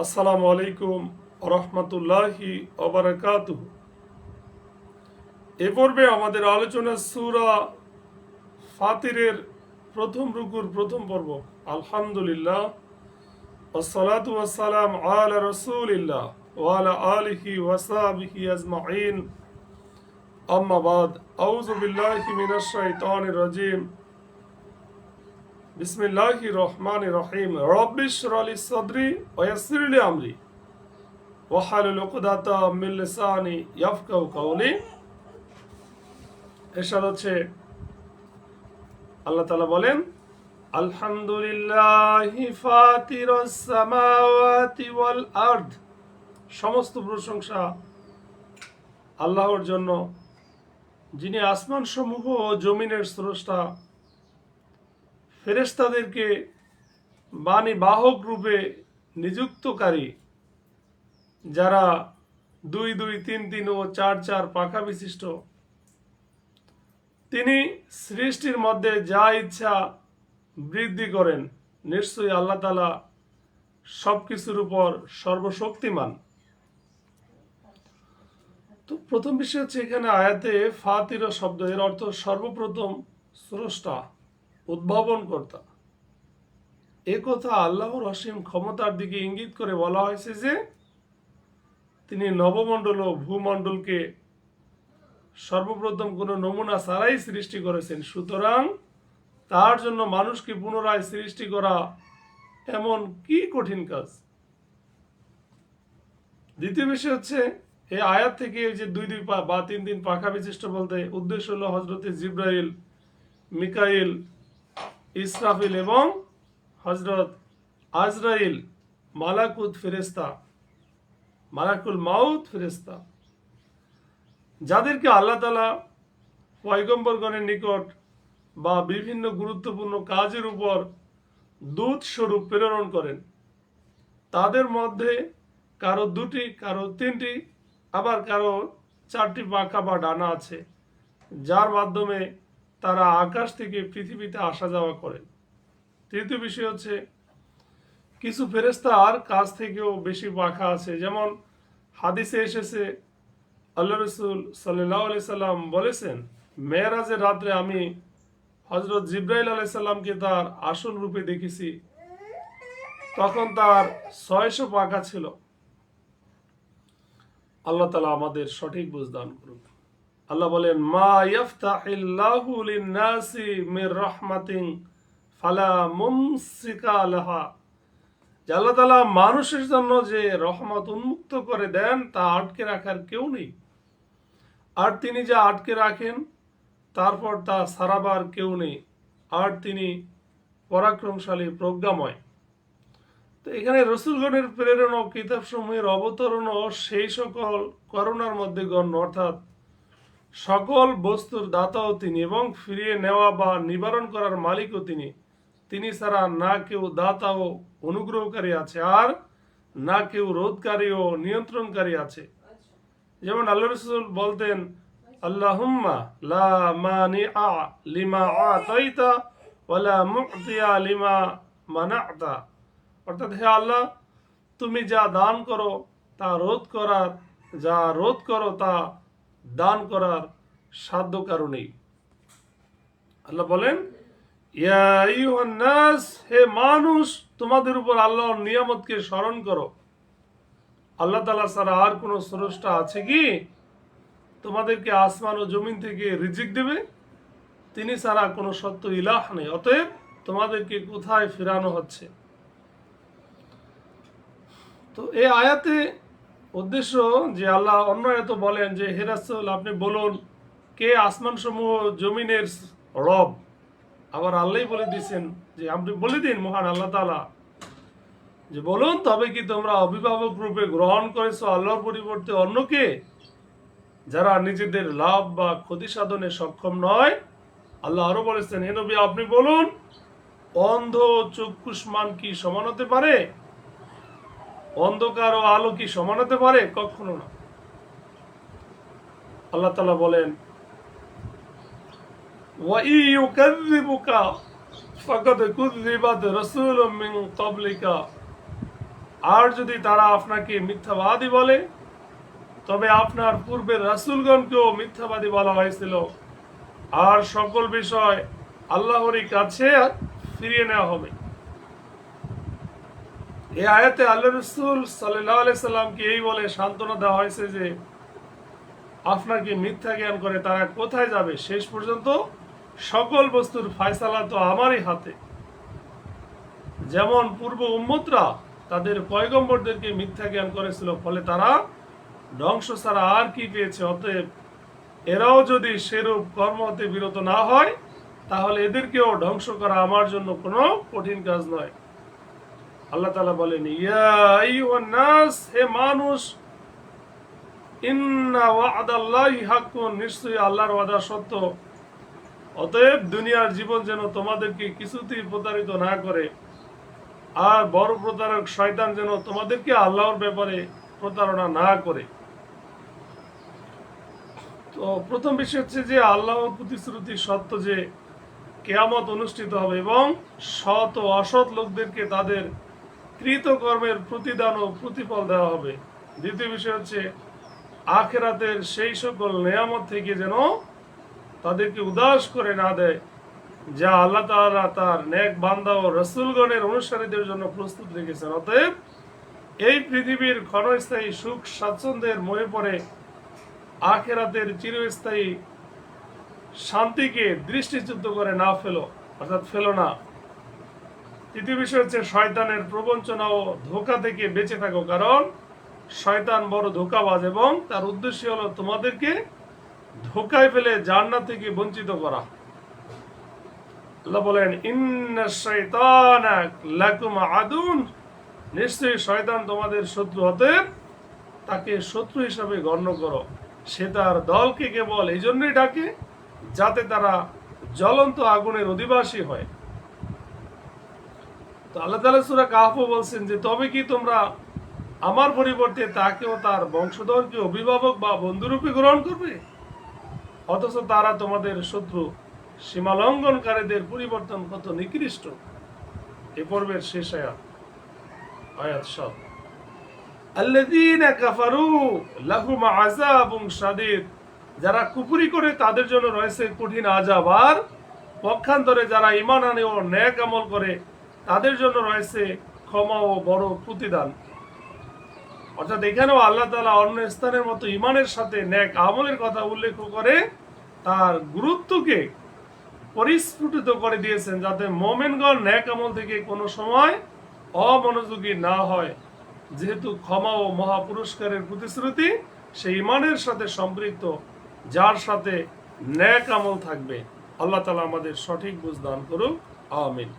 আসসালামু আলাইকুম রহমতুল্লাহি ওবারাকাতুহু। এ পর্বে আমাদের আলোচনা সূরা ফাতিরের প্রথম রুকুর প্রথম পর্ব। আলহামদুলিল্লাহ ওয়াসসালাতু ওয়াসসালাম আলা রাসূলিল্লাহ ওয়া আলা আলিহি ওয়া সাহবিহি আজমাইন। আম্মা বাদ, আউযু বিল্লাহি মিনাশ শাইতানির রাজীম। বিসমিল্লাহির রহমানির রহিম। রব্বিশ ইশরাহ লি সাদরি ওয়া ইয়াসসির লি আমরি ওয়াহলুল উকদাতাম মিন লিসানি ইয়াফকাহু কাওলি। এরশাদ হচ্ছে, আল্লাহ তাআলা বলেন, আলহামদুলিল্লাহি ফাতিরাস সামাওয়াতি ওয়াল আরদ। সমস্ত প্রশংসা আল্লাহর জন্য, যিনি আসমান সমূহ ও জমিনের স্রষ্টা। ফেরেশতাদেরকে বাণী বাহক রূপে নিযুক্তকারী, যারা 2 2 3 3 ও 4 4 পাখা বিশিষ্ট। তিনি সৃষ্টির মধ্যে যা ইচ্ছা বৃদ্ধি করেন। নিশ্চয়ই আল্লাহ তাআলা সবকিছুর উপর সর্বশক্তিমান। তো প্রথম বিষয় হচ্ছে, এখানে আয়াতে ফাতির শব্দ, এর অর্থ সর্বপ্রথম স্রষ্টা, উদ্ভাবনকর্তা। এ কথা আল্লাহর অসীম ক্ষমতার দিকে ইঙ্গিত করে বলা হয়েছে যে তিনি নবমণ্ডল ও ভূমণ্ডলকে সর্বপ্রথম কোনো নমুনা ছাড়াই সৃষ্টি করেছেন। সুতরাং তার জন্য মানুষকে পুনরায় সৃষ্টি করা এমন কি কঠিন কাজ। দ্বিতীয় বিষয় হচ্ছে, এই আয়াত থেকে যে 2 2 বা 3 3 পাখা বিশিষ্ট বলতে উদ্দেশ্য হলো হজরতে জিব্রাইল, মিকাইল, ইসরাফিল এবং হজরত আজরাইল, মালাকুল মাউত ফেরেশতা, যাদেরকে আল্লাহ তাআলা পয়গম্বরগণের নিকট বা বিভিন্ন গুরুত্বপূর্ণ কাজের উপর দূত স্বরূপ প্রেরণ করেন। তাদের মধ্যে কারো 2টি, কারো 3টি, আবার কারো 4টি পাখা বা ডানা আছে, যার মাধ্যমে তারা আকাশ থেকে পৃথিবীতে আসা যাওয়া করেন। তৃতীয় বিষয় হচ্ছে, কিছু ফেরেশতার কাছ থেকেও বেশি পাখা আছে। যেমন হাদিসে এসেছে, আল্লাহ রসুল সাল্লাল্লাহু আলাইহি সাল্লাম বলেছেন, মেরাজের রাত্রে আমি হযরত জিব্রাইল আলাইহিস সালামকে তার আসল রূপে দেখেছি। তখন তার 600 পাখা ছিল। আল্লাহ তাআলা আমাদের সঠিক বুঝ দান করুন। আল্লাহ বলেন, মা ইয়াফতাহিল্লাহু লিন-নাসি মির রাহমাতিন ফালা মুমসিকা লাহা। যে আল্লাহ তাআলা মানুষের জন্য যে রহমত উন্মুক্ত করে দেন, তা আটকে রাখার কেউ নেই। আর তিনি যা আটকে রাখেন, তারপর তা সারাবার কেউ নেই। আর তিনি পরাক্রমশালী, প্রজ্ঞাময়। তো এখানে রসুলগণের প্রেরণ ও কিতাব সমূহের অবতরণ ও সেই সকল করোনার মধ্যে গণ্য, অর্থাৎ সকল বস্তুর দাতাও তিনি এবং ফিরিয়ে নেওয়া বা নিবারণ করার মালিকও তিনি। তিনি ছাড়া না কেউ দাতা ও অনুগ্রহকারী আছে, আর না কেউ রোধকারী ও নিয়ন্ত্রণকারী আছে। যেমন আল্লাহ রসুল বলতেন, আল্লাহুম্মা লা মানিআ লিমা আতাইতা ওয়ালা মুতিয়া লিমা মানাতা। অর্থাৎ, হে আল্লাহ, তুমি যা দান করো তা রোধ করার, যা রোধ করো তা দান করার সাধ্য কারণেই। আল্লাহ বলেন, ইয়া আইয়ুহান নাস, হে মানুষ, তোমাদের উপর আল্লাহর নিয়ামতকে স্মরণ করো। আল্লাহ তাআলা ছাড়া আর কোনো স্রষ্টা আছে কি তোমাদেরকে আসমান ও জমিন থেকে রিজিক দেবে? তিনি ছাড়া কোনো সত্য ইলাহ নেই। অতএব তোমাদেরকে কোথায় ফেরানো হচ্ছে? তো এই আয়াতে উদ্দেশ্য যে আল্লাহ অন্য আয়াতে বলেন যে, হে রাসূল, আপনি বলুন, কে আসমান সমূহ জমিনের রব? আবার আল্লাহই বলে দিয়েছেন যে আপনি বলে দিন, মহান আল্লাহ তাআলা, যে বলুন, তবে কি তোমরা অভিভাবক রূপে গ্রহণ করেছো আল্লাহর পরিবর্তে অন্যকে, যারা নিজেদের লাভ বা ক্ষতি সাধনে সক্ষম নয়? আল্লাহ আরো বলেছেন, হে নবী, আপনি বলুন, অন্ধ ও চক্ষুষ্মান কি সমান হতে পারে? অন্ধকার ও আলো কি সমান হতে পারে? কখনো না। আল্লাহ তাআলা বলেন, ওয়া ইয়ুকাযযিবুকা ফাকাদ কুযযিবাত রাসূলুম মিন ক্বাবলিকা। আর যদি তারা আপনাকে মিথ্যাবাদী বলে, তবে আপনার পূর্বের রাসূলগণকেও মিথ্যাবাদী বলা হয়েছিল। আর সকল বিষয় আল্লাহরই কাছে ফিরিয়ে নেওয়া হবে। এই আয়াতে আল্লাহ রাসূল সাল্লাল্লাহু আলাইহি সাল্লামকে এই বলে সান্ত্বনা দেওয়া হয়েছে যে আপনাকে মিথ্যা জ্ঞান করে তারা কোথায় যাবে? শেষ পর্যন্ত সকল বস্তুর ফয়সালা তো আমারই হাতে। যেমন পূর্ব উম্মতরা তাদের পয়গম্বরদেরকে মিথ্যা জ্ঞান করেছিল, ফলে তারা ধ্বংস ছাড়া আর কি পেয়েছে। অতএব এরাও যদি সেরূপ কর্ম হতে বিরত না হয়, তাহলে এদেরকেও ধ্বংস করা আমার জন্য কোনো কঠিন কাজ নয়। আল্লাহ তাআলা বলেন, ইয়া আইয়ুহান নাস, হে মানুষ, ইন্না ওয়া'দাল্লাহি হাক্কুন, নিশ্চয়ই আল্লাহর ওয়াদা সত্য। অতএব দুনিয়ার জীবন যেন তোমাদেরকে কিছুতেই প্রতারিত না করে। আর বড় প্রতারক শয়তান যেন তোমাদেরকে আল্লাহর ব্যাপারে প্রতারণা না করে। তো প্রথম বিষয় হচ্ছে যে আল্লাহর প্রতিশ্রুতি সত্য যে কিয়ামত অনুষ্ঠিত হবে এবং সৎ ও অসৎ লোকদেরকে তাদের কৃতকর্মের প্রতিদান ও প্রতিফল দেওয়া হবে। দ্বিতীয় বিষয় হচ্ছে আখিরাতের সেই সকল নিয়ামত থেকে যেন তাদেরকে উদাস করে না দেয়, যা আল্লাহ তাআলা তার নেক বান্দা ও রাসূলগণের অনুসারীদের জন্য প্রস্তুত রেখেছেন। অতএব এই পৃথিবীর ক্ষণস্থায়ী সুখ স্বাচ্ছন্দ্যের মোহে পড়ে আখিরাতের চিরস্থায়ী শান্তিকে দৃষ্টিচ্যুত করে না ফেলো, অর্থাৎ ফেলো না। তৃতীয় বিষয় হচ্ছে শয়তানের প্রবঞ্চনা ও ধোঁকা থেকে বেঁচে থাকো, কারণ শয়তান বড় ধোঁকাবাজ এবং তার উদ্দেশ্য হলো তোমাদেরকে ধোঁকায় ফেলে জান্নাত থেকে বঞ্চিত করা। আল্লাহ বলেন, ইন্নাশ শাইতানা লাকুম আদুন, নিশ্চয়ই শয়তান তোমাদের শত্রু, অতএব তাকে শত্রু হিসাবে গণ্য করো। সে তার দলকে কেবল এই জন্যই ডাকে যাতে তারা জ্বলন্ত আগুনের অধিবাসী হয়। তো আল্লাহ তাআলা সূরা কাহফ বলছেন যে তবে কি তোমরা আমার পরিবর্তে তাকেও তার বংশধরকে অভিভাবক বা বন্ধুরূপে গ্রহণ করবে, অথচ তারা তোমাদের শত্রু। সীমালঙ্ঘনকারীদের পরিবর্তন কত নিকৃষ্ট। এ পর্বের শেষ আয়াত সব আল্লাযীনা কাফারু লাহুম আযাবুন শাদীদ, যারা কুফরি করে তাদের জন্য রয়েছে কঠিন আযাব। আর পক্ষান্তরে যারা ঈমান আনে ও নেক আমল করে তাদের জন্য রয়েছে ক্ষমা ও বড় প্রতিদান। অর্থাৎ এখানেও আল্লাহ তাআলা অন্য স্থানের মতো ঈমানের সাথে নেক আমলের কথা উল্লেখ করে তার গুরুত্বকে পরিস্ফুটিত করে দিয়েছেন, যাতে মুমিনগণ নেক আমল থেকে কোনো সময় অমনোযোগী না হয়। যেহেতু ক্ষমা ও মহা পুরস্কারের প্রতিশ্রুতি সেই ঈমানের সাথে সম্পৃক্ত, যার সাথে নেক আমল থাকবে। আল্লাহ তাআলা আমাদের সঠিক বুঝ দান করুক। আমিন।